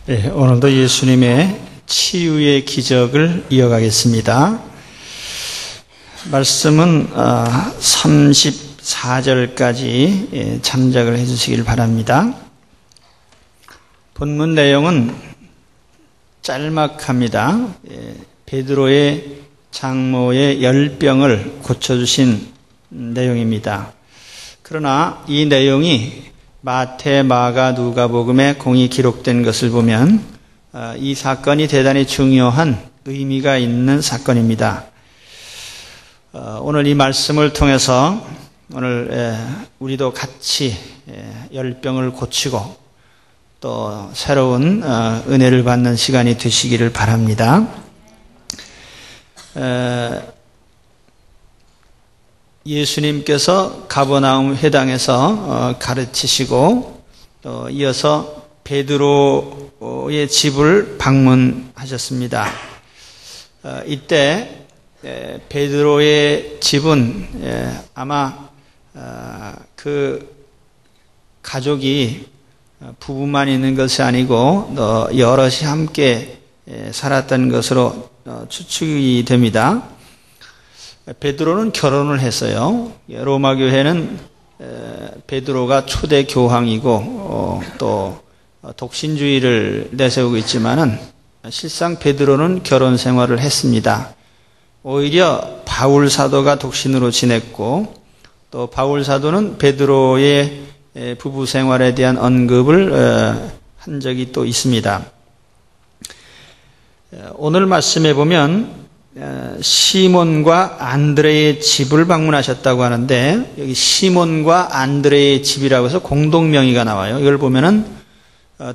네, 오늘도 예수님의 치유의 기적을 이어가겠습니다. 말씀은 34절까지 참작을 해주시길 바랍니다. 본문 내용은 짤막합니다. 베드로의 장모의 열병을 고쳐주신 내용입니다. 그러나 이 내용이 마태, 마가, 누가복음에 공히 기록된 것을 보면 이 사건이 대단히 중요한 의미가 있는 사건입니다. 오늘 이 말씀을 통해서 오늘 우리도 같이 열병을 고치고 또 새로운 은혜를 받는 시간이 되시기를 바랍니다. 예수님께서 가버나움 회당에서 가르치시고 또 이어서 베드로의 집을 방문하셨습니다. 이때 베드로의 집은 아마 그 가족이 부부만 있는 것이 아니고 여럿이 함께 살았던 것으로 추측이 됩니다. 베드로는 결혼을 했어요. 로마 교회는 베드로가 초대 교황이고 또 독신주의를 내세우고 있지만은 실상 베드로는 결혼 생활을 했습니다. 오히려 바울 사도가 독신으로 지냈고 또 바울 사도는 베드로의 부부 생활에 대한 언급을 한 적이 또 있습니다. 오늘 말씀에 보면 시몬과 안드레의 집을 방문하셨다고 하는데 여기 시몬과 안드레의 집이라고 해서 공동명의가 나와요. 이걸 보면은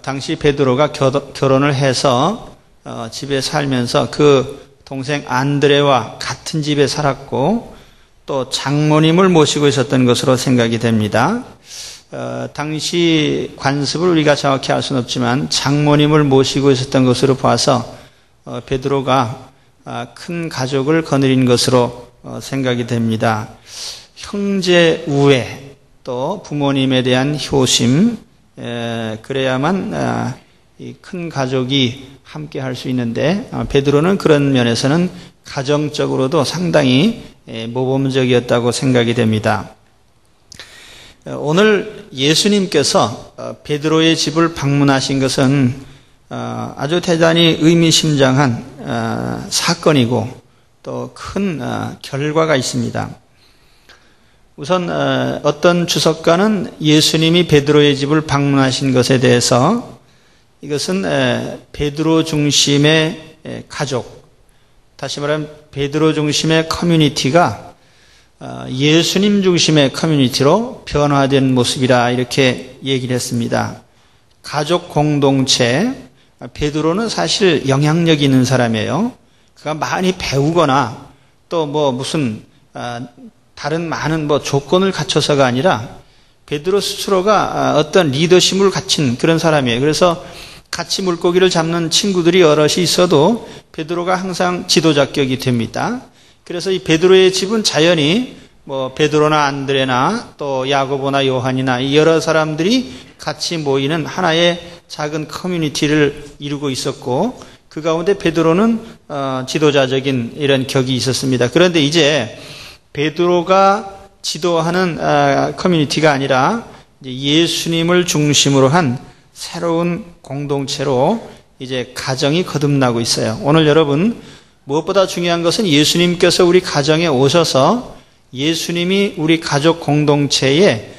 당시 베드로가 결혼을 해서 집에 살면서 그 동생 안드레와 같은 집에 살았고 또 장모님을 모시고 있었던 것으로 생각이 됩니다. 당시 관습을 우리가 정확히 알 수는 없지만 장모님을 모시고 있었던 것으로 봐서 베드로가 큰 가족을 거느린 것으로 생각이 됩니다. 형제 우애 또 부모님에 대한 효심 그래야만 이 큰 가족이 함께 할 수 있는데 베드로는 그런 면에서는 가정적으로도 상당히 모범적이었다고 생각이 됩니다. 오늘 예수님께서 베드로의 집을 방문하신 것은 아주 대단히 의미심장한 사건이고 또 큰 결과가 있습니다. 우선 어떤 주석가는 예수님이 베드로의 집을 방문하신 것에 대해서 이것은 베드로 중심의 가족, 다시 말하면 베드로 중심의 커뮤니티가 예수님 중심의 커뮤니티로 변화된 모습이라 이렇게 얘기를 했습니다. 가족 공동체, 베드로는 사실 영향력 있는 사람이에요. 그가 많이 배우거나 또 무슨 다른 많은 조건을 갖춰서가 아니라 베드로 스스로가 어떤 리더십을 갖춘 그런 사람이에요. 그래서 같이 물고기를 잡는 친구들이 여럿이 있어도 베드로가 항상 지도자격이 됩니다. 그래서 이 베드로의 집은 자연히 베드로나 안드레나 또 야고보나 요한이나 이 여러 사람들이 같이 모이는 하나의 작은 커뮤니티를 이루고 있었고 그 가운데 베드로는 지도자적인 이런 격이 있었습니다. 그런데 이제 베드로가 지도하는 커뮤니티가 아니라 이제 예수님을 중심으로 한 새로운 공동체로 이제 가정이 거듭나고 있어요. 오늘 여러분 무엇보다 중요한 것은 예수님께서 우리 가정에 오셔서 예수님이 우리 가족 공동체의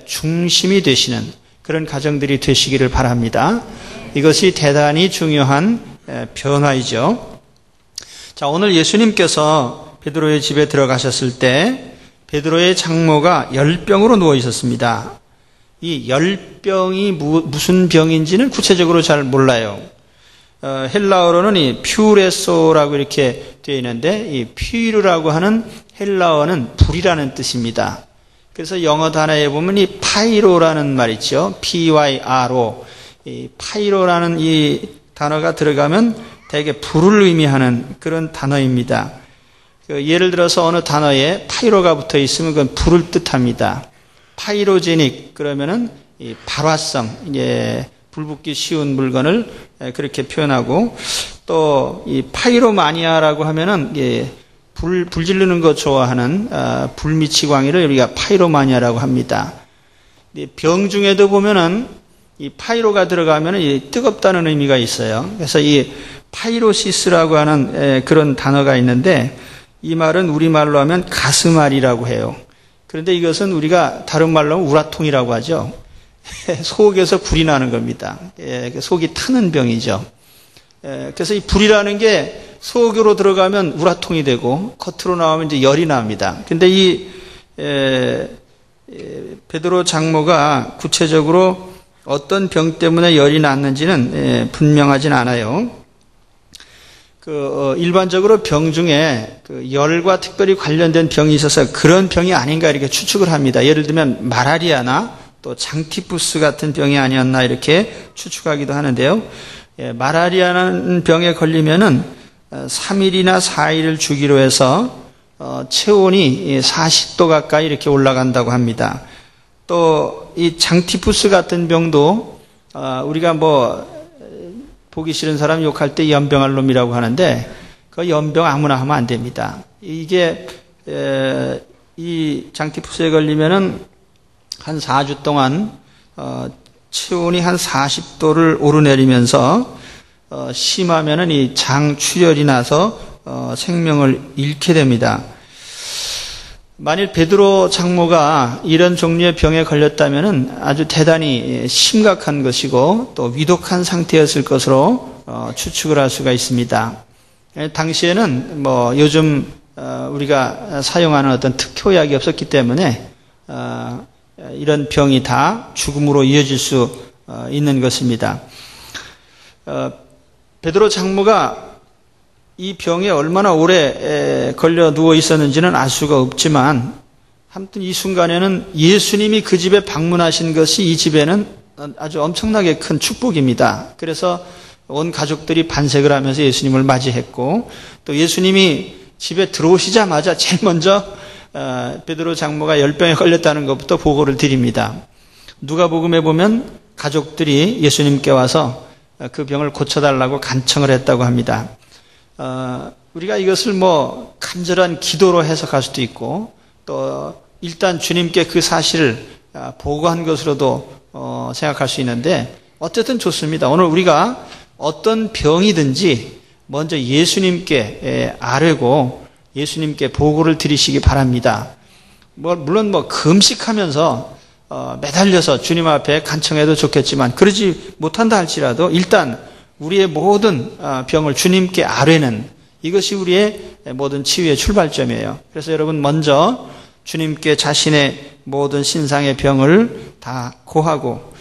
중심이 되시는 그런 가정들이 되시기를 바랍니다. 이것이 대단히 중요한 변화이죠. 자, 오늘 예수님께서 베드로의 집에 들어가셨을 때 베드로의 장모가 열병으로 누워 있었습니다. 이 열병이 무슨 병인지는 구체적으로 잘 몰라요. 헬라어로는 이 퓨레소라고 이렇게 되어 있는데 이 퓨르라고 하는 헬라어는 불이라는 뜻입니다. 그래서 영어 단어에 보면 이 파이로라는 말 있죠. PYRO. 이 파이로라는 이 단어가 들어가면 되게 불을 의미하는 그런 단어입니다. 예를 들어서 어느 단어에 파이로가 붙어 있으면 그건 불을 뜻합니다. 파이로제닉 그러면은 이 발화성, 불붙기 쉬운 물건을 그렇게 표현하고, 또 이 파이로마니아라고 하면은 불 지르는 거 좋아하는 불미치광이를 우리가 파이로마니아라고 합니다. 병 중에도 보면은 이 파이로가 들어가면은 이 뜨겁다는 의미가 있어요. 그래서 이 파이로시스라고 하는 그런 단어가 있는데, 이 말은 우리말로 하면 가스말이라고 해요. 그런데 이것은 우리가 다른 말로 하면 우라통이라고 하죠. 속에서 불이 나는 겁니다. 속이 타는 병이죠. 그래서 이 불이라는 게 속으로 들어가면 우라통이 되고 겉으로 나오면 이제 열이 납니다. 근데 이 베드로 장모가 구체적으로 어떤 병 때문에 열이 났는지는 분명하진 않아요. 일반적으로 병 중에 열과 특별히 관련된 병이 있어서 그런 병이 아닌가 이렇게 추측을 합니다. 예를 들면 마라리아나 또 장티푸스 같은 병이 아니었나 이렇게 추측하기도 하는데요. 마라리아라는 병에 걸리면은 3일이나 4일을 주기로 해서 체온이 40도 가까이 이렇게 올라간다고 합니다. 또 이 장티푸스 같은 병도 우리가 보기 싫은 사람 욕할 때 연병할 놈이라고 하는데, 그 연병 아무나 하면 안 됩니다. 이게 이 장티푸스에 걸리면은 한 4주 동안 체온이 한 40도를 오르내리면서 심하면은 이 장출혈이 나서 생명을 잃게 됩니다. 만일 베드로 장모가 이런 종류의 병에 걸렸다면은 아주 대단히 심각한 것이고 또 위독한 상태였을 것으로 추측을 할 수가 있습니다. 당시에는 요즘 우리가 사용하는 어떤 특효약이 없었기 때문에 이런 병이 다 죽음으로 이어질 수 있는 것입니다. 베드로 장모가 이 병에 얼마나 오래 걸려 누워 있었는지는 알 수가 없지만, 아무튼 이 순간에는 예수님이 그 집에 방문하신 것이 이 집에는 아주 엄청나게 큰 축복입니다. 그래서 온 가족들이 반색을 하면서 예수님을 맞이했고, 또 예수님이 집에 들어오시자마자 제일 먼저 베드로 장모가 열병에 걸렸다는 것부터 보고를 드립니다. 누가복음에 보면 가족들이 예수님께 와서 그 병을 고쳐달라고 간청을 했다고 합니다. 우리가 이것을 간절한 기도로 해석할 수도 있고, 또 일단 주님께 그 사실을 보고한 것으로도 생각할 수 있는데, 어쨌든 좋습니다. 오늘 우리가 어떤 병이든지 먼저 예수님께 아뢰고 예수님께 보고를 드리시기 바랍니다. 물론 금식하면서 매달려서 주님 앞에 간청해도 좋겠지만, 그러지 못한다 할지라도 일단 우리의 모든 병을 주님께 아뢰는, 이것이 우리의 모든 치유의 출발점이에요. 그래서 여러분 먼저 주님께 자신의 모든 신상의 병을 다 고하고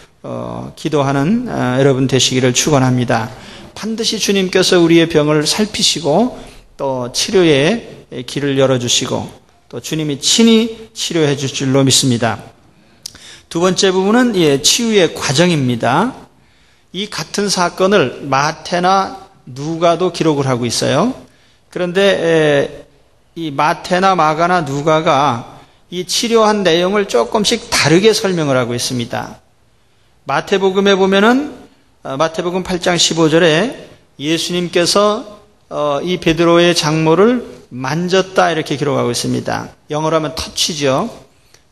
기도하는 여러분 되시기를 축원합니다. 반드시 주님께서 우리의 병을 살피시고 또 치료의 길을 열어주시고 또 주님이 친히 치료해 줄 줄로 믿습니다. 두 번째 부분은 치유의 과정입니다. 이 같은 사건을 마태나 누가도 기록을 하고 있어요. 그런데 이 마태나 마가나 누가가 이 치료한 내용을 조금씩 다르게 설명을 하고 있습니다. 마태복음에 보면은 마태복음 8장 15절에 예수님께서 이 베드로의 장모를 만졌다 이렇게 기록하고 있습니다. 영어로 하면 터치죠.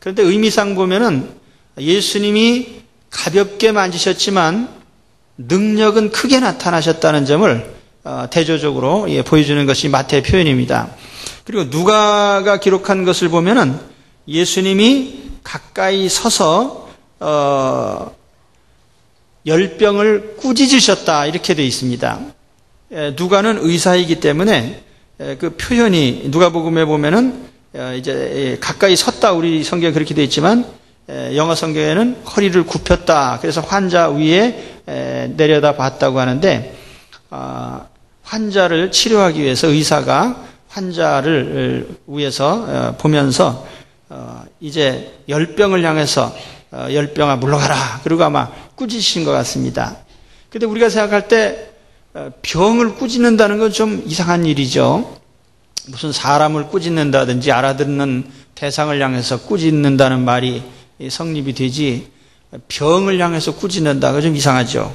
그런데 의미상 보면은 예수님이 가볍게 만지셨지만 능력은 크게 나타나셨다는 점을 대조적으로 보여주는 것이 마태의 표현입니다. 그리고 누가가 기록한 것을 보면은 예수님이 가까이 서서 열병을 꾸짖으셨다 이렇게 되어 있습니다. 누가는 의사이기 때문에 그 표현이 누가복음에 보면은 이제 가까이 섰다, 우리 성경에 그렇게 되어 있지만 영어 성경에는 허리를 굽혔다. 그래서 환자 위에 내려다 봤다고 하는데, 환자를 치료하기 위해서 의사가 환자를 위해서 보면서 이제 열병을 향해서 열병아 물러가라, 그리고 아마 꾸짖으신 것 같습니다. 그런데 우리가 생각할 때 병을 꾸짖는다는 건 좀 이상한 일이죠. 무슨 사람을 꾸짖는다든지 알아듣는 대상을 향해서 꾸짖는다는 말이 성립이 되지, 병을 향해서 꾸짖는다가 좀 이상하죠.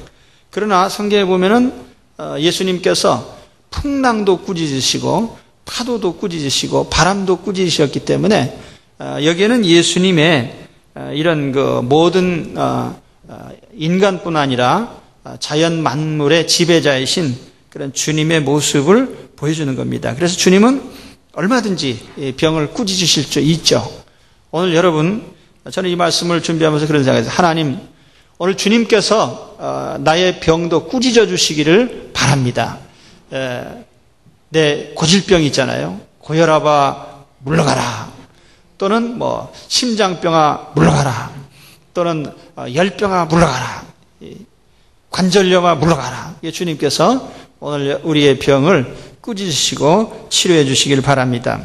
그러나 성경에 보면은 예수님께서 풍랑도 꾸짖으시고 파도도 꾸짖으시고 바람도 꾸짖으셨기 때문에 여기에는 예수님의 이런 그 모든 인간뿐 아니라 자연 만물의 지배자이신 그런 주님의 모습을 보여주는 겁니다. 그래서 주님은 얼마든지 병을 꾸짖으실 수 있죠. 오늘 여러분, 저는 이 말씀을 준비하면서 그런 생각했어요. 하나님, 오늘 주님께서 나의 병도 꾸짖어 주시기를 바랍니다. 내 고질병이 있잖아요. 고혈압아 물러가라. 또는 뭐 심장병아 물러가라. 또는 열병아 물러가라. 관절염아 물러가라. 주님께서 오늘 우리의 병을 꾸짖으시고 치료해 주시길 바랍니다.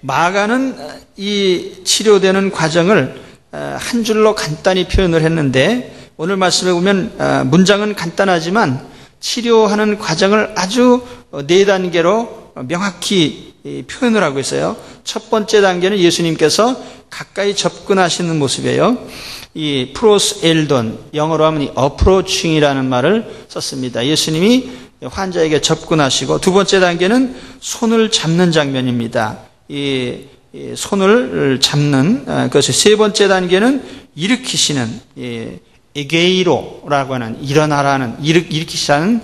마가는 이 치료되는 과정을 한 줄로 간단히 표현을 했는데 오늘 말씀에 보면 문장은 간단하지만 치료하는 과정을 아주 4단계로 명확히 표현을 하고 있어요. 첫 번째 단계는 예수님께서 가까이 접근하시는 모습이에요. 이 프로스 엘돈, 영어로 하면 이 어프로칭이라는 말을 썼습니다. 예수님이 환자에게 접근하시고 두 번째 단계는 손을 잡는 장면입니다. 이 손을 잡는 그것이 세 번째 단계는 일으키시는 에게이로라고 하는 일어나라는 일으키시라는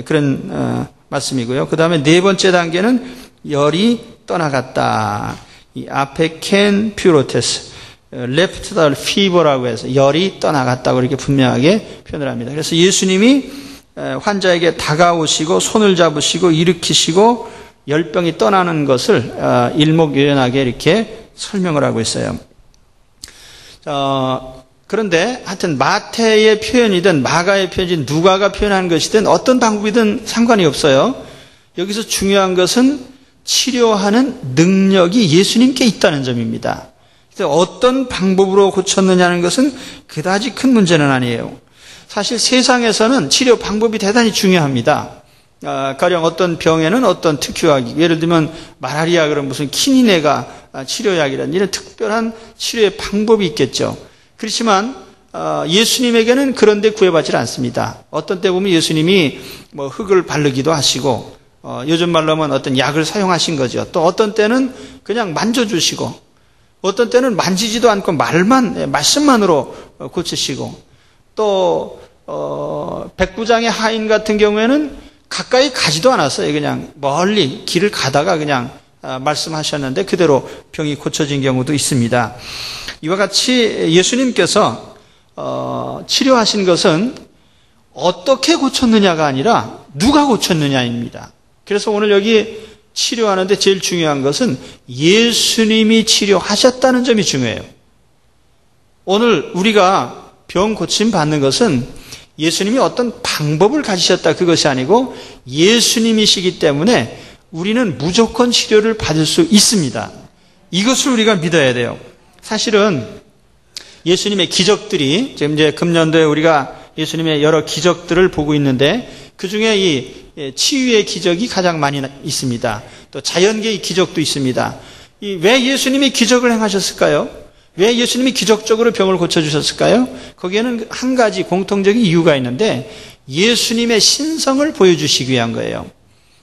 그런 말씀이고요. 그 다음에 네 번째 단계는 열이 떠나갔다. 이 앞에 캔 퓨로테스 left the fever라고 해서 열이 떠나갔다고 이렇게 분명하게 표현을 합니다. 그래서 예수님이 환자에게 다가오시고 손을 잡으시고 일으키시고 열병이 떠나는 것을 일목요연하게 이렇게 설명을 하고 있어요. 그런데 하여튼 마태의 표현이든 마가의 표현이든 누가가 표현한 것이든 어떤 방법이든 상관이 없어요. 여기서 중요한 것은 치료하는 능력이 예수님께 있다는 점입니다. 그래서 어떤 방법으로 고쳤느냐는 것은 그다지 큰 문제는 아니에요. 사실 세상에서는 치료 방법이 대단히 중요합니다. 가령 어떤 병에는 어떤 특효약이, 예를 들면 말라리아 그런 무슨 키니네가 치료약이라는 이런 특별한 치료의 방법이 있겠죠. 그렇지만 예수님에게는 그런 데 구애받지 않습니다. 어떤 때 보면 예수님이 뭐 흙을 바르기도 하시고 요즘 말로 하면 어떤 약을 사용하신 거죠. 또 어떤 때는 그냥 만져주시고 어떤 때는 만지지도 않고 말씀만으로 고치시고 또 백부장의 하인 같은 경우에는 가까이 가지도 않았어요. 그냥 멀리 길을 가다가 그냥 말씀하셨는데 그대로 병이 고쳐진 경우도 있습니다. 이와 같이 예수님께서 치료하신 것은 어떻게 고쳤느냐가 아니라 누가 고쳤느냐입니다. 그래서 오늘 여기 치료하는데 제일 중요한 것은 예수님이 치료하셨다는 점이 중요해요. 오늘 우리가 병 고침 받는 것은 예수님이 어떤 방법을 가지셨다 그것이 아니고 예수님이시기 때문에 우리는 무조건 치료를 받을 수 있습니다. 이것을 우리가 믿어야 돼요. 사실은 예수님의 기적들이 지금 이제 금년도에 우리가 예수님의 여러 기적들을 보고 있는데 그 중에 이 치유의 기적이 가장 많이 있습니다. 또 자연계의 기적도 있습니다. 왜 예수님이 기적을 행하셨을까요? 왜 예수님이 기적적으로 병을 고쳐주셨을까요? 거기에는 한 가지 공통적인 이유가 있는데 예수님의 신성을 보여주시기 위한 거예요.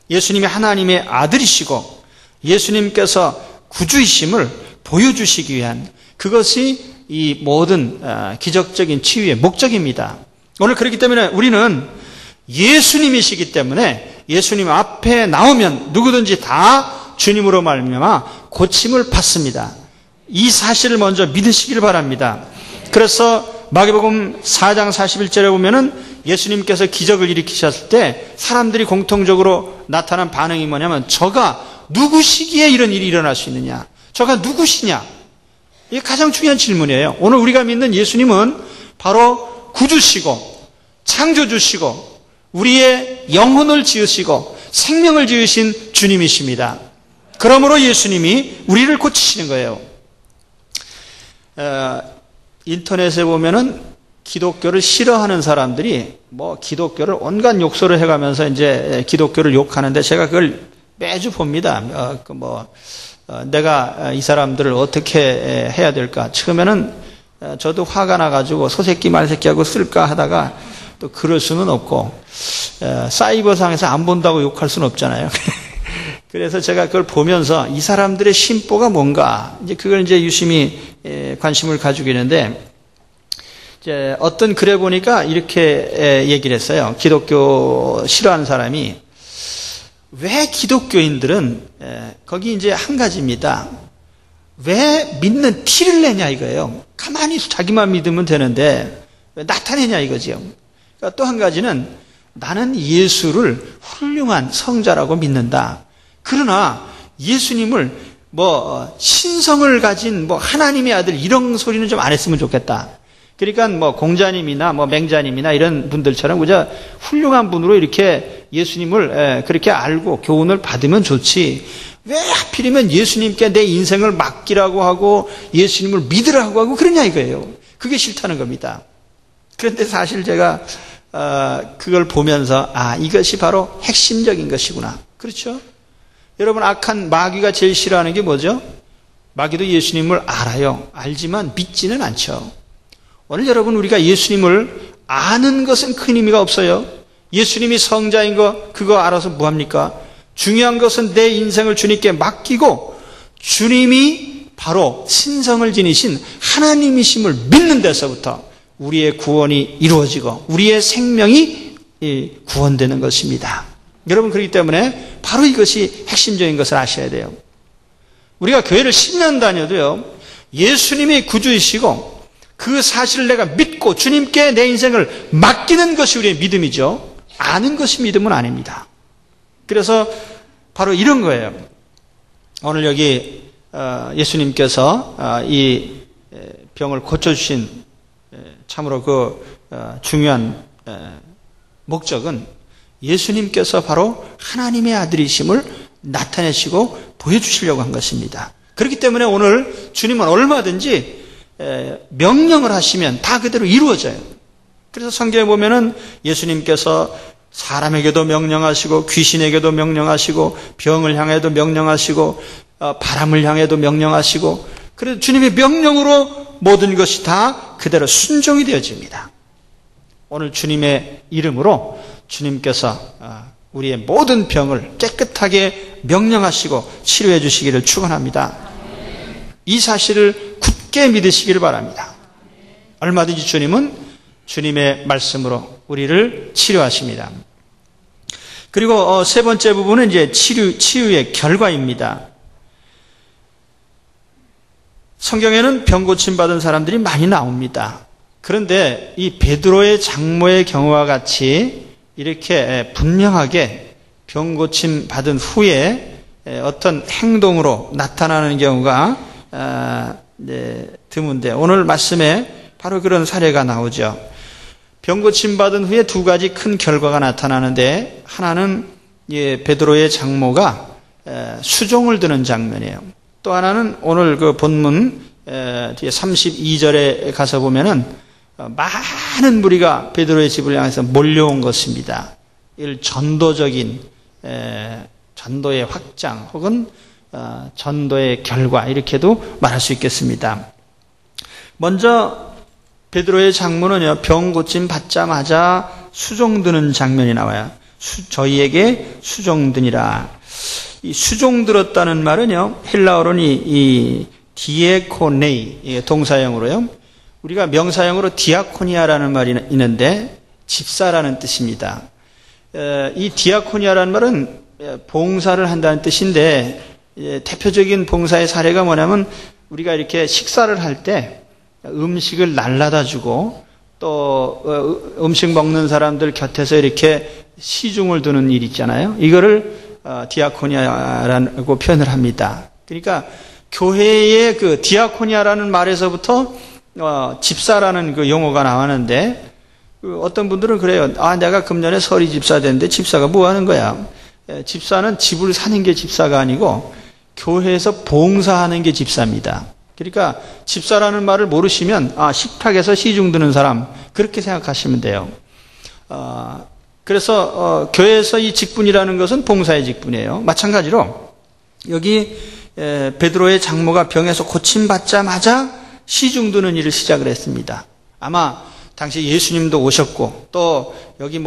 예수님이 하나님의 아들이시고 예수님께서 구주이심을 보여주시기 위한 그것이 이 모든 기적적인 치유의 목적입니다. 오늘 그렇기 때문에 우리는 예수님이시기 때문에 예수님 앞에 나오면 누구든지 다 주님으로 말미암아 고침을 받습니다. 이 사실을 먼저 믿으시길 바랍니다. 그래서 마가복음 4장 41절에 보면은 예수님께서 기적을 일으키셨을 때 사람들이 공통적으로 나타난 반응이 뭐냐면 저가 누구시기에 이런 일이 일어날 수 있느냐? 저가 누구시냐? 이게 가장 중요한 질문이에요. 오늘 우리가 믿는 예수님은 바로 구주시고 창조주시고 우리의 영혼을 지으시고 생명을 지으신 주님이십니다. 그러므로 예수님이 우리를 고치시는 거예요. 인터넷에 보면은 기독교를 싫어하는 사람들이 뭐 기독교를 온갖 욕설을 해가면서 이제 기독교를 욕하는데 제가 그걸 매주 봅니다. 내가 이 사람들을 어떻게 해야 될까? 처음에는 저도 화가 나가지고 소새끼 말새끼하고 쓸까 하다가 또 그럴 수는 없고, 사이버상에서 안 본다고 욕할 수는 없잖아요. 그래서 제가 그걸 보면서 이 사람들의 심보가 뭔가, 이제 그걸 이제 유심히 관심을 가지고 있는데, 이제 어떤 글에 보니까 이렇게 얘기를 했어요. 기독교 싫어하는 사람이, 왜 기독교인들은, 거기 이제 한 가지입니다. 왜 믿는 티를 내냐 이거예요. 가만히 자기만 믿으면 되는데, 왜 나타내냐 이거지요. 그러니까 또 한 가지는, 나는 예수를 훌륭한 성자라고 믿는다. 그러나 예수님을 신성을 가진 하나님의 아들 이런 소리는 좀 안 했으면 좋겠다. 그러니까 공자님이나 맹자님이나 이런 분들처럼 그저 훌륭한 분으로 이렇게 예수님을 그렇게 알고 교훈을 받으면 좋지. 왜 하필이면 예수님께 내 인생을 맡기라고 하고 예수님을 믿으라고 하고 그러냐 이거예요. 그게 싫다는 겁니다. 그런데 사실 제가 그걸 보면서 이것이 바로 핵심적인 것이구나. 그렇죠? 여러분, 악한 마귀가 제일 싫어하는 게 뭐죠? 마귀도 예수님을 알아요. 알지만 믿지는 않죠. 오늘 여러분, 우리가 예수님을 아는 것은 큰 의미가 없어요. 예수님이 성자인 거 그거 알아서 뭐합니까? 중요한 것은 내 인생을 주님께 맡기고 주님이 바로 신성을 지니신 하나님이심을 믿는 데서부터 우리의 구원이 이루어지고 우리의 생명이 구원되는 것입니다. 여러분, 그렇기 때문에 바로 이것이 핵심적인 것을 아셔야 돼요. 우리가 교회를 10년 다녀도요, 예수님이 구주이시고 그 사실을 내가 믿고 주님께 내 인생을 맡기는 것이 우리의 믿음이죠. 아는 것이 믿음은 아닙니다. 그래서 바로 이런 거예요. 오늘 여기 예수님께서 이 병을 고쳐주신 참으로 그 중요한 목적은 예수님께서 바로 하나님의 아들이심을 나타내시고 보여주시려고 한 것입니다. 그렇기 때문에 오늘 주님은 얼마든지 명령을 하시면 다 그대로 이루어져요. 그래서 성경에 보면은 예수님께서 사람에게도 명령하시고 귀신에게도 명령하시고 병을 향해도 명령하시고 바람을 향해도 명령하시고, 그래서 주님의 명령으로 모든 것이 다 그대로 순종이 되어집니다. 오늘 주님의 이름으로 주님께서 우리의 모든 병을 깨끗하게 명령하시고 치료해 주시기를 축원합니다. 이 사실을 굳게 믿으시기를 바랍니다. 얼마든지 주님은 주님의 말씀으로 우리를 치료하십니다. 그리고 세 번째 부분은 이제 치유의 결과입니다. 성경에는 병 고침 받은 사람들이 많이 나옵니다. 그런데 이 베드로의 장모의 경우와 같이 이렇게 분명하게 병 고침 받은 후에 어떤 행동으로 나타나는 경우가 드문데, 오늘 말씀에 바로 그런 사례가 나오죠. 병 고침 받은 후에 두 가지 큰 결과가 나타나는데, 하나는 베드로의 장모가 수종을 드는 장면이에요. 또 하나는 오늘 그 본문 뒤에 32절에 가서 보면은 많은 무리가 베드로의 집을 향해서 몰려온 것입니다. 이를 전도적인 전도의 확장 혹은 전도의 결과 이렇게도 말할 수 있겠습니다. 먼저 베드로의 장모는요, 병 고침 받자마자 수종드는 장면이 나와요. 저희에게 수종드니라. 이 수종들었다는 말은요, 헬라어로는 이 디에코네이 동사형으로요, 우리가 명사형으로 디아코니아라는 말이 있는데 집사라는 뜻입니다. 이 디아코니아라는 말은 봉사를 한다는 뜻인데, 대표적인 봉사의 사례가 뭐냐면 우리가 이렇게 식사를 할 때 음식을 날라다 주고 또 음식 먹는 사람들 곁에서 이렇게 시중을 두는 일 있잖아요. 이거를 디아코니아라고 표현을 합니다. 그러니까 교회의 그 디아코니아라는 말에서부터 집사라는 그 용어가 나왔는데, 어떤 분들은 그래요. 내가 금년에 서리 집사 됐는데 집사가 뭐 하는 거야? 집사는 집을 사는 게 집사가 아니고 교회에서 봉사하는 게 집사입니다. 그러니까 집사라는 말을 모르시면 식탁에서 시중 드는 사람, 그렇게 생각하시면 돼요. 그래서 교회에서 이 직분이라는 것은 봉사의 직분이에요. 마찬가지로 여기 베드로의 장모가 병에서 고침받자마자 시중 드는 일을 시작을 했습니다. 아마 당시 예수님도 오셨고 또 여기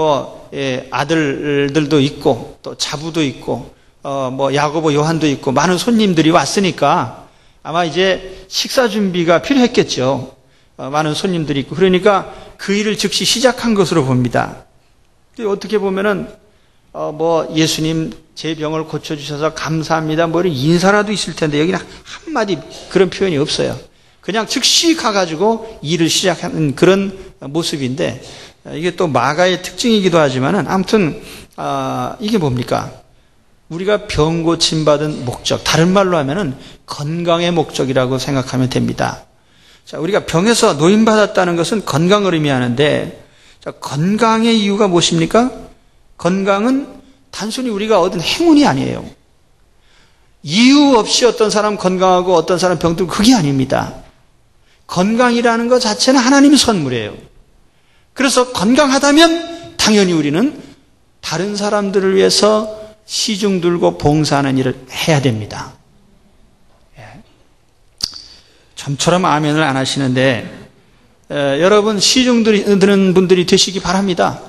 아들들도 있고 또 자부도 있고 야고보 요한도 있고 많은 손님들이 왔으니까 아마 이제 식사 준비가 필요했겠죠. 많은 손님들이 있고 그러니까 그 일을 즉시 시작한 것으로 봅니다. 어떻게 보면은 예수님 제 병을 고쳐주셔서 감사합니다 이런 인사라도 있을 텐데 여기는 한마디 그런 표현이 없어요. 그냥 즉시 가가지고 일을 시작하는 그런 모습인데 이게 또 마가의 특징이기도 하지만은 아무튼 이게 뭡니까? 우리가 병 고침 받은 목적, 다른 말로 하면은 건강의 목적이라고 생각하면 됩니다. 자, 우리가 병에서 노임 받았다는 것은 건강을 의미하는데, 자, 건강의 이유가 무엇입니까? 건강은 단순히 우리가 얻은 행운이 아니에요. 이유 없이 어떤 사람 건강하고 어떤 사람 병들고 그게 아닙니다. 건강이라는 것 자체는 하나님의 선물이에요. 그래서 건강하다면 당연히 우리는 다른 사람들을 위해서 시중 들고 봉사하는 일을 해야 됩니다. 좀처럼 아멘을 안 하시는데 여러분 시중 드는 분들이 되시기 바랍니다.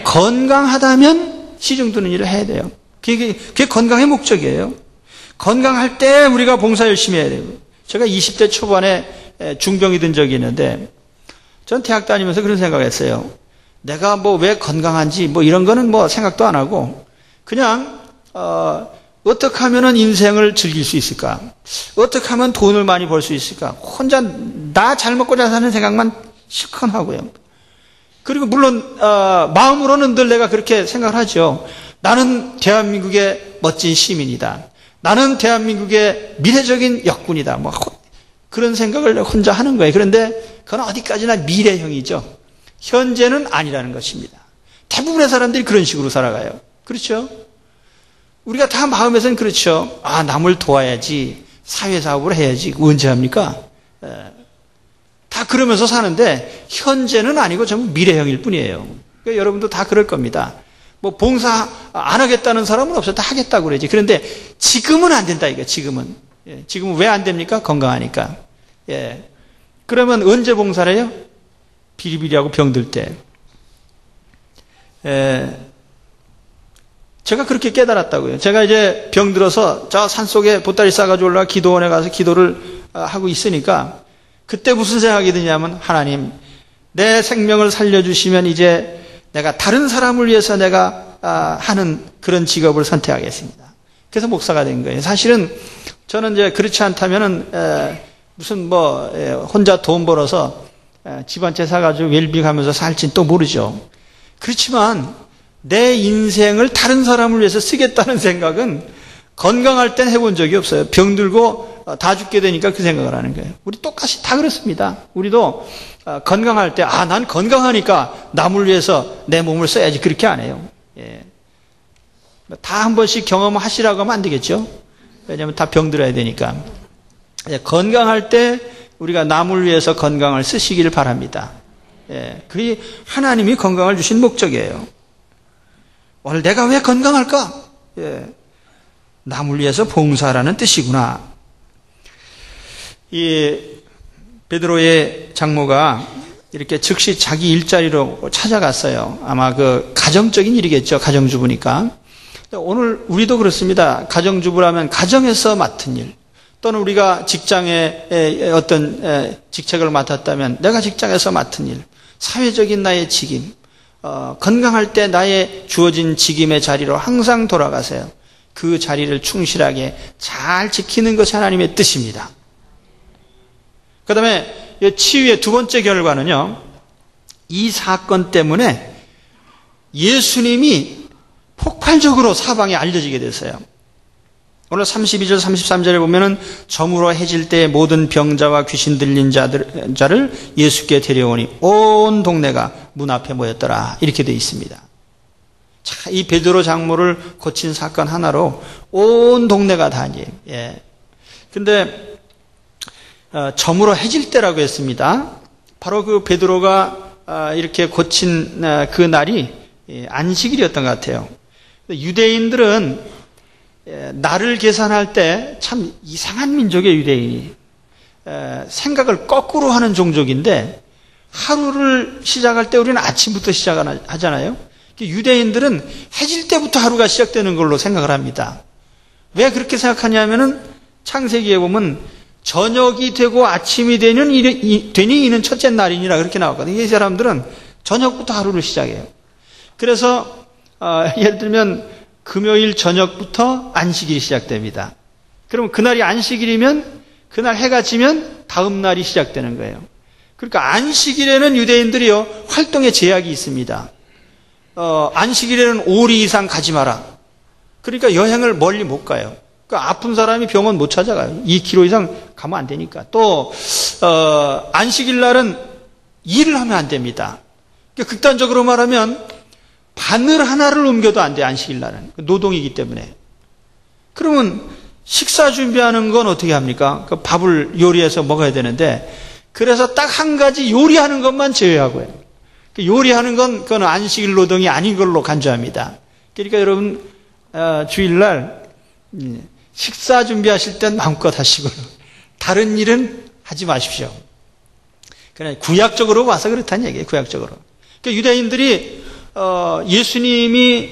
건강하다면 시중 드는 일을 해야 돼요. 그게 건강의 목적이에요. 건강할 때 우리가 봉사 열심히 해야 돼요. 제가 20대 초반에 중병이 든 적이 있는데 전 대학 다니면서 그런 생각을 했어요. 내가 왜 건강한지 이런 거는 생각도 안 하고 그냥 어떻게 하면 인생을 즐길 수 있을까? 어떻게 하면 돈을 많이 벌 수 있을까? 혼자 나 잘 먹고 잘 사는 생각만 실컷 하고요. 그리고 물론 마음으로는 늘 내가 그렇게 생각을 하죠. 나는 대한민국의 멋진 시민이다. 나는 대한민국의 미래적인 역군이다. 그런 생각을 혼자 하는 거예요. 그런데 그건 어디까지나 미래형이죠. 현재는 아니라는 것입니다. 대부분의 사람들이 그런 식으로 살아가요. 그렇죠? 우리가 다 마음에서는 그렇죠. 남을 도와야지, 사회사업을 해야지. 언제 합니까? 다 그러면서 사는데 현재는 아니고 전부 미래형일 뿐이에요. 그러니까 여러분도 다 그럴 겁니다. 봉사 안 하겠다는 사람은 없어요. 다 하겠다고 그러지. 그런데 지금은 안 된다 이거. 지금은 왜 안 됩니까? 건강하니까. 그러면 언제 봉사를 해요? 비리비리하고 병들 때. 제가 그렇게 깨달았다고요. 제가 이제 병들어서 저 산속에 보따리 싸가지고 올라가 기도원에 가서 기도를 하고 있으니까 그때 무슨 생각이 드냐면 하나님 내 생명을 살려주시면 이제 내가 다른 사람을 위해서 내가 하는 그런 직업을 선택하겠습니다. 그래서 목사가 된 거예요. 사실은 저는 이제 그렇지 않다면은 무슨 혼자 돈 벌어서 집 한 채 사가지고 웰빙하면서 살지는 또 모르죠. 그렇지만 내 인생을 다른 사람을 위해서 쓰겠다는 생각은 건강할 땐 해본 적이 없어요. 병들고 다 죽게 되니까 그 생각을 하는 거예요. 우리 똑같이 다 그렇습니다. 우리도 건강할 때 난 건강하니까 남을 위해서 내 몸을 써야지 그렇게 안 해요. 다 한 번씩 경험하시라고 하면 안 되겠죠. 왜냐하면 다 병들어야 되니까. 건강할 때 우리가 남을 위해서 건강을 쓰시기를 바랍니다. 그게 하나님이 건강을 주신 목적이에요. 오늘 내가 왜 건강할까? 남을 위해서 봉사라는 뜻이구나. 이 베드로의 장모가 이렇게 즉시 자기 일자리로 찾아갔어요. 아마 그 가정적인 일이겠죠. 가정주부니까. 오늘 우리도 그렇습니다. 가정주부라면 가정에서 맡은 일, 또는 우리가 직장에 어떤 직책을 맡았다면 내가 직장에서 맡은 일, 사회적인 나의 직임, 건강할 때 나의 주어진 직임의 자리로 항상 돌아가세요. 그 자리를 충실하게 잘 지키는 것이 하나님의 뜻입니다. 그 다음에 치유의 두 번째 결과는요, 이 사건 때문에 예수님이 폭발적으로 사방에 알려지게 됐어요. 오늘 32절 33절에 보면은 점으로 해질 때 모든 병자와 귀신 들린 자를 예수께 데려오니 온 동네가 문 앞에 모였더라, 이렇게 되어 있습니다. 자, 이 베드로 장모를 고친 사건 하나로 온 동네가 다 이제. 근데 점으로 해질 때라고 했습니다. 바로 그 베드로가 이렇게 고친 그 날이 안식일이었던 것 같아요. 유대인들은 날을 계산할 때 참 이상한 민족의 유대인이, 생각을 거꾸로 하는 종족인데 하루를 시작할 때 우리는 아침부터 시작하잖아요. 유대인들은 해질 때부터 하루가 시작되는 걸로 생각을 합니다. 왜 그렇게 생각하냐면은 창세기에 보면 저녁이 되고 아침이 되니 이는 첫째 날이니라 그렇게 나왔거든요. 이 사람들은 저녁부터 하루를 시작해요. 그래서 예를 들면 금요일 저녁부터 안식일이 시작됩니다. 그러면 그날이 안식일이면 그날 해가 지면 다음 날이 시작되는 거예요. 그러니까 안식일에는 유대인들이요 활동에 제약이 있습니다. 안식일에는 5리 이상 가지 마라. 그러니까 여행을 멀리 못 가요. 그러니까 아픈 사람이 병원 못 찾아가요. 2km 이상 가면 안 되니까. 또 안식일 날은 일을 하면 안 됩니다. 그러니까 극단적으로 말하면 바늘 하나를 옮겨도 안 돼. 안식일 날은 노동이기 때문에. 그러면 식사 준비하는 건 어떻게 합니까? 그 밥을 요리해서 먹어야 되는데 그래서 딱 한 가지 요리하는 것만 제외하고요. 요리하는 건 그건 안식일 노동이 아닌 걸로 간주합니다. 그러니까 여러분 주일날 식사 준비하실 땐 마음껏 하시고요. 다른 일은 하지 마십시오. 그냥 구약적으로 와서 그렇다는 얘기예요. 구약적으로. 그러니까 유대인들이 예수님이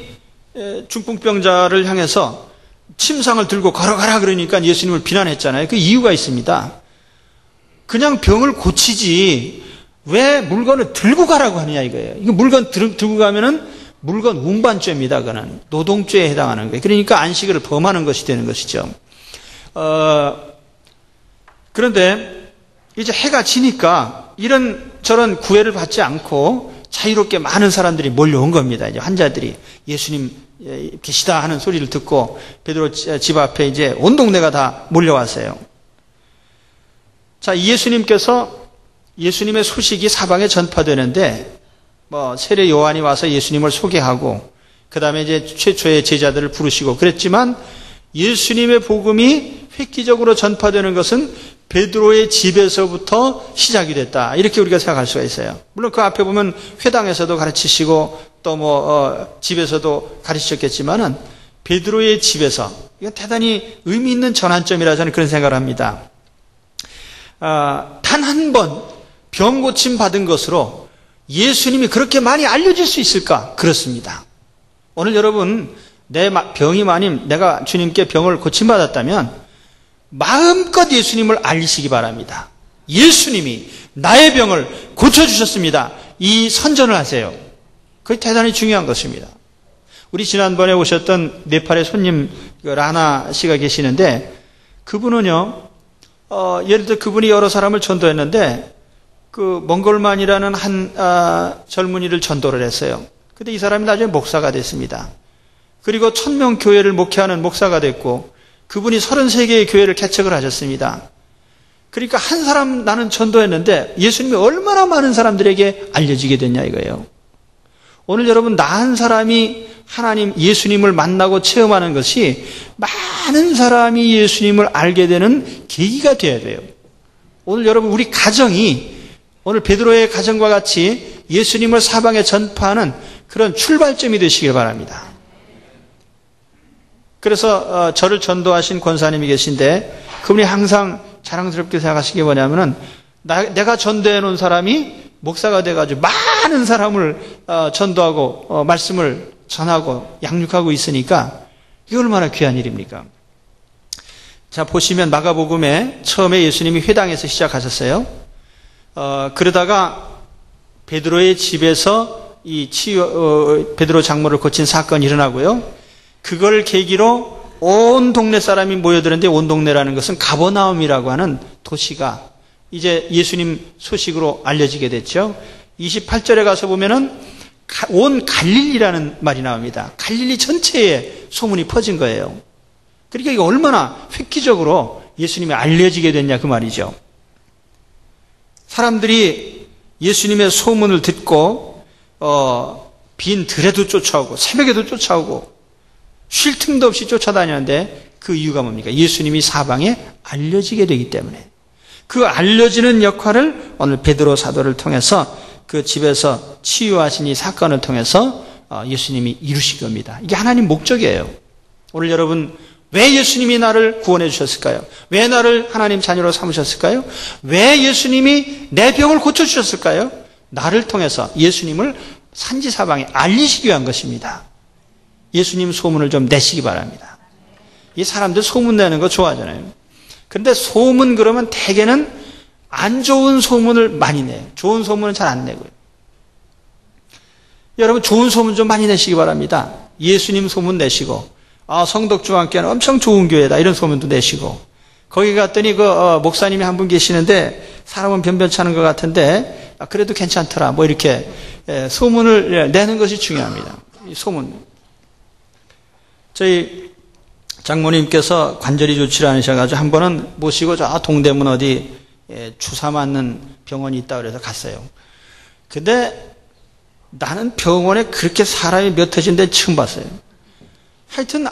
중풍병자를 향해서 침상을 들고 걸어가라 그러니까 예수님을 비난했잖아요. 그 이유가 있습니다. 그냥 병을 고치지 왜 물건을 들고 가라고 하느냐 이거예요. 이거 물건 들고 가면은 물건 운반죄입니다. 그거는 노동죄에 해당하는 거예요. 그러니까 안식일을 범하는 것이 되는 것이죠. 그런데 이제 해가 지니까 이런 저런 구애를 받지 않고 자유롭게 많은 사람들이 몰려온 겁니다. 이제 환자들이 예수님 계시다 하는 소리를 듣고 베드로 집 앞에 이제 온 동네가 다 몰려왔어요. 자, 예수님께서 예수님의 소식이 사방에 전파되는데 세례 요한이 와서 예수님을 소개하고 그다음에 이제 최초의 제자들을 부르시고 그랬지만 예수님의 복음이 획기적으로 전파되는 것은 베드로의 집에서부터 시작이 됐다. 이렇게 우리가 생각할 수가 있어요. 물론 그 앞에 보면 회당에서도 가르치시고 또 집에서도 가르치셨겠지만은 베드로의 집에서 이건 대단히 의미 있는 전환점이라 저는 그런 생각을 합니다. 단 한 번 병 고침 받은 것으로 예수님이 그렇게 많이 알려질 수 있을까? 그렇습니다. 오늘 여러분 내 병이 많이 내가 주님께 병을 고침받았다면 마음껏 예수님을 알리시기 바랍니다. 예수님이 나의 병을 고쳐주셨습니다. 이 선전을 하세요. 그게 대단히 중요한 것입니다. 우리 지난번에 오셨던 네팔의 손님 라나 씨가 계시는데 그분은요 예를 들어 그분이 여러 사람을 전도했는데 그 몽골만이라는 한 젊은이를 전도를 했어요. 근데 이 사람이 나중에 목사가 됐습니다. 그리고 1000명 교회를 목회하는 목사가 됐고 그분이 33개의 교회를 개척을 하셨습니다. 그러니까 한 사람 나는 전도했는데 예수님이 얼마나 많은 사람들에게 알려지게 됐냐 이거예요. 오늘 여러분 나 한 사람이 하나님 예수님을 만나고 체험하는 것이 많은 사람이 예수님을 알게 되는 계기가 되어야 돼요. 오늘 여러분 우리 가정이 오늘 베드로의 가정과 같이 예수님을 사방에 전파하는 그런 출발점이 되시길 바랍니다. 그래서 저를 전도하신 권사님이 계신데 그분이 항상 자랑스럽게 생각하시는 게 뭐냐면은 내가 전도해 놓은 사람이 목사가 돼가지고 많은 사람을 전도하고 말씀을 전하고 양육하고 있으니까 이게 얼마나 귀한 일입니까? 자, 보시면 마가복음에 처음에 예수님이 회당에서 시작하셨어요. 그러다가 베드로의 집에서 이 베드로 장모를 고친 사건이 일어나고요. 그걸 계기로 온 동네 사람이 모여드는데 온 동네라는 것은 가버나움이라고 하는 도시가 이제 예수님 소식으로 알려지게 됐죠. 28절에 가서 보면은 온 갈릴리라는 말이 나옵니다. 갈릴리 전체에 소문이 퍼진 거예요. 그러니까 이게 얼마나 획기적으로 예수님이 알려지게 됐냐 그 말이죠. 사람들이 예수님의 소문을 듣고 빈 들에도 쫓아오고 새벽에도 쫓아오고 쉴 틈도 없이 쫓아다녔는데 그 이유가 뭡니까? 예수님이 사방에 알려지게 되기 때문에 그 알려지는 역할을 오늘 베드로 사도를 통해서 그 집에서 치유하신 이 사건을 통해서 예수님이 이루신 겁니다. 이게 하나님 목적이에요. 오늘 여러분 왜 예수님이 나를 구원해 주셨을까요? 왜 나를 하나님 자녀로 삼으셨을까요? 왜 예수님이 내 병을 고쳐주셨을까요? 나를 통해서 예수님을 산지사방에 알리시기 위한 것입니다. 예수님 소문을 좀 내시기 바랍니다. 이 사람들 소문 내는 거 좋아하잖아요. 그런데 소문 그러면 대개는 안 좋은 소문을 많이 내요. 좋은 소문은 잘 안 내고요. 여러분 좋은 소문 좀 많이 내시기 바랍니다. 예수님 소문 내시고 성덕중앙교회는 엄청 좋은 교회다 이런 소문도 내시고 거기 갔더니 목사님이 한 분 계시는데 사람은 변변찮은 것 같은데 그래도 괜찮더라 뭐 이렇게 소문을 내는 것이 중요합니다. 이 소문. 저희 장모님께서 관절이 좋지 않으셔가지고 한 번은 모시고 저 동대문 어디 주사 맞는 병원이 있다고 그래서 갔어요. 근데 나는 병원에 그렇게 사람이 몇 해진데 처음 봤어요. 하여튼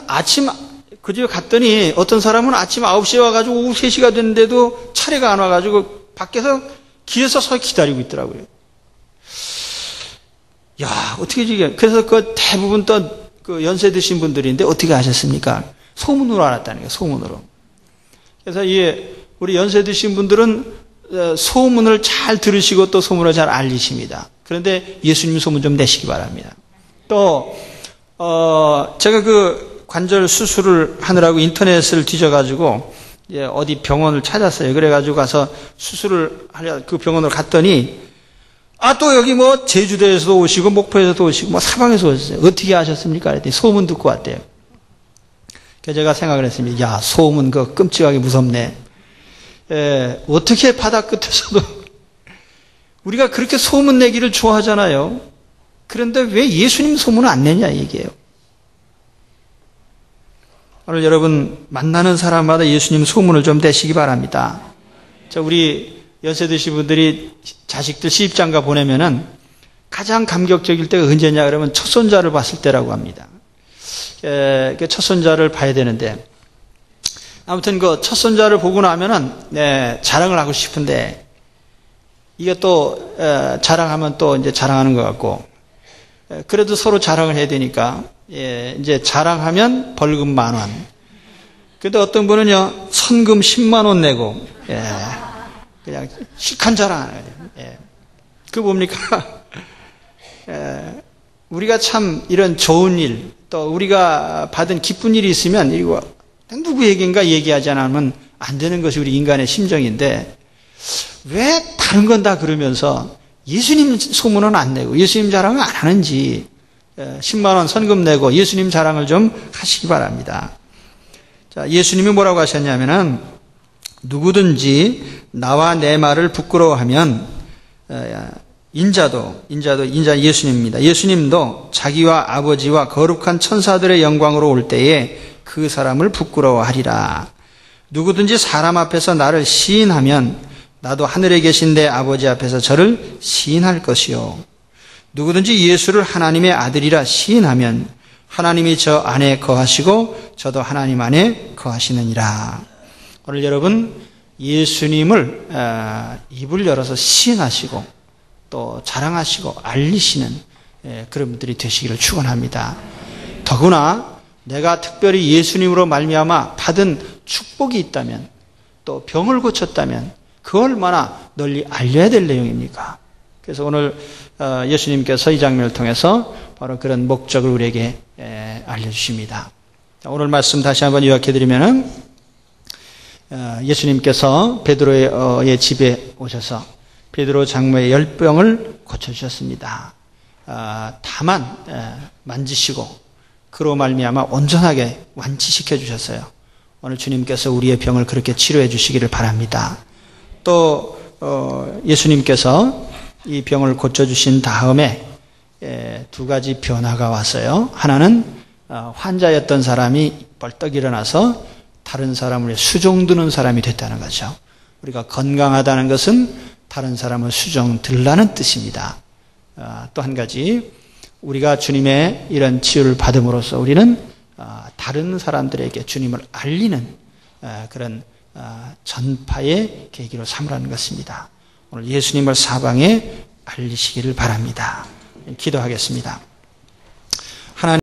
그 집에 갔더니 어떤 사람은 아침 9시에 와가지고 오후 3시가 됐는데도 차례가 안 와가지고 밖에서 길에서 서 기다리고 있더라고요. 야, 어떻게 이게. 그래서 대부분 또 연세 드신 분들인데 어떻게 아셨습니까? 소문으로 알았다는 거예요, 소문으로. 그래서 우리 연세 드신 분들은 소문을 잘 들으시고 또 소문을 잘 알리십니다. 그런데 예수님 소문 좀 내시기 바랍니다. 또, 제가 관절 수술을 하느라고 인터넷을 뒤져가지고, 어디 병원을 찾았어요. 그래가지고 가서 수술을 하려 그 병원으로 갔더니, 또 여기 제주도에서도 오시고, 목포에서도 오시고, 사방에서 오셨어요. 어떻게 아셨습니까? 그랬더니 소문 듣고 왔대요. 그래서 제가 생각을 했습니다. 야, 소문 끔찍하게 무섭네. 어떻게 바다 끝에서도 우리가 그렇게 소문 내기를 좋아하잖아요. 그런데 왜 예수님 소문을 안 내냐 얘기예요. 오늘 여러분 만나는 사람마다 예수님 소문을 좀 내시기 바랍니다. 우리 연세 드신 분들이 자식들 시집장가 보내면은 가장 감격적일 때가 언제냐 그러면 첫 손자를 봤을 때라고 합니다. 첫 손자를 봐야 되는데 아무튼 첫 손자를 보고 나면은 자랑을 하고 싶은데 이게 또 자랑하면 또 이제 자랑하는 것 같고 그래도 서로 자랑을 해야 되니까 이제 자랑하면 벌금 10,000원. 근데 어떤 분은요 선금 10만 원 내고 그냥 실컷 자랑하는 거예요. 그 뭡니까? 우리가 참 이런 좋은 일, 또 우리가 받은 기쁜 일이 있으면 이거 누구에겐가 얘기하지 않으면 안 되는 것이 우리 인간의 심정인데 왜 다른 건 다 그러면서 예수님 소문은 안 내고 예수님 자랑을 안 하는지 10만 원 선금 내고 예수님 자랑을 좀 하시기 바랍니다. 자, 예수님이 뭐라고 하셨냐면은 누구든지 나와 내 말을 부끄러워하면 인자 예수님입니다. 예수님도 자기와 아버지와 거룩한 천사들의 영광으로 올 때에 그 사람을 부끄러워하리라. 누구든지 사람 앞에서 나를 시인하면 나도 하늘에 계신 내 아버지 앞에서 저를 시인할 것이요. 누구든지 예수를 하나님의 아들이라 시인하면 하나님이 저 안에 거하시고 저도 하나님 안에 거하시느니라. 오늘 여러분 예수님을 입을 열어서 시인하시고 또 자랑하시고 알리시는 그런 분들이 되시기를 축원합니다. 더구나 내가 특별히 예수님으로 말미암아 받은 축복이 있다면 또 병을 고쳤다면 그 얼마나 널리 알려야 될 내용입니까? 그래서 오늘 예수님께서 이 장면을 통해서 바로 그런 목적을 우리에게 알려주십니다. 오늘 말씀 다시 한번 요약해드리면은 예수님께서 베드로의 집에 오셔서 베드로 장모의 열병을 고쳐주셨습니다. 다만 만지시고 그로 말미암아 온전하게 완치시켜 주셨어요. 오늘 주님께서 우리의 병을 그렇게 치료해 주시기를 바랍니다. 또 예수님께서 이 병을 고쳐주신 다음에 2가지 변화가 왔어요. 하나는 환자였던 사람이 벌떡 일어나서 다른 사람을 위해 수종드는 사람이 됐다는 거죠. 우리가 건강하다는 것은 다른 사람을 수종들라는 뜻입니다. 또 한 가지 우리가 주님의 이런 치유를 받음으로써 우리는 다른 사람들에게 주님을 알리는 그런 전파의 계기로 삼으라는 것입니다. 오늘 예수님을 사방에 알리시기를 바랍니다. 기도하겠습니다.